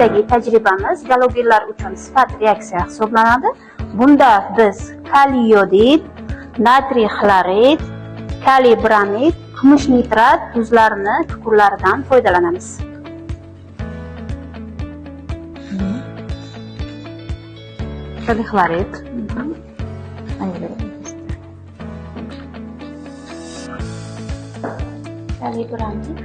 navbatdagi tajribamiz galogenlar uchun sifat reaksiya hisoblanadi. Bunda biz kaliy yodid, natriy xlorid, kaliy bromid, kumush nitrat tuzlarini chuqurlaridan foydalanamiz. Kaliy xlorid. Kaliy bromid.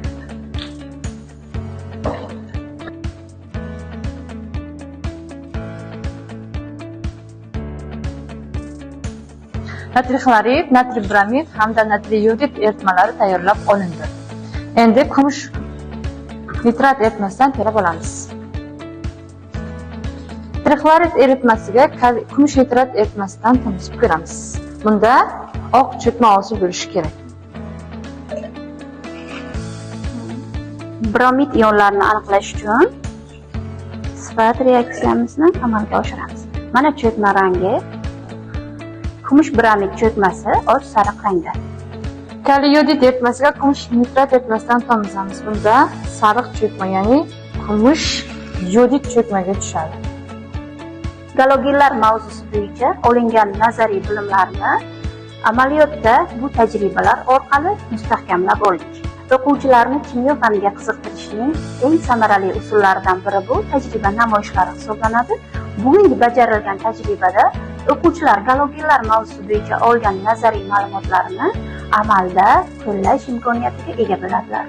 Natriy xlorid, natriy bromid hamda natriy yodid eritmalari tayyorlab olindi. Endi kumush nitrat eritmasidan tayyorlab olamiz. Trixlorid eritmasiga kumush nitrat eritmasidan tanishib ko'ramiz. Bunda oq cho'kma hosil bo'lishi kerak. Bromid ionlarini aniqlash uchun sifat reaksiyamizni amalga oshiramiz. Mana cho'kma rangi, kumush bromid cho'kmasi och sariq rangda. Kaliy yodid eritmasiga kumush nitrat eritmasidan tomizamiz. Bunda sariq cho'kma, ya'ni kumush yodid cho'kmaga tushadi. Galogenlar mavzusi bo'yicha olingan nazariy bilimlarni amaliyotda bu tajribalar orqali mustahkamlab oldik. O'quvchilarni kimyo faniga qiziqtirishning eng samarali usullaridan biri bu tajriba namoyishlari hisoblanadi. Bugungi bajarilgan tajribada o'quvchilar galogenlar mavzusi bo'yicha olgan nazariy ma'lumotlarni amalda qo'llash imkoniyatiga ega bo'ladilar.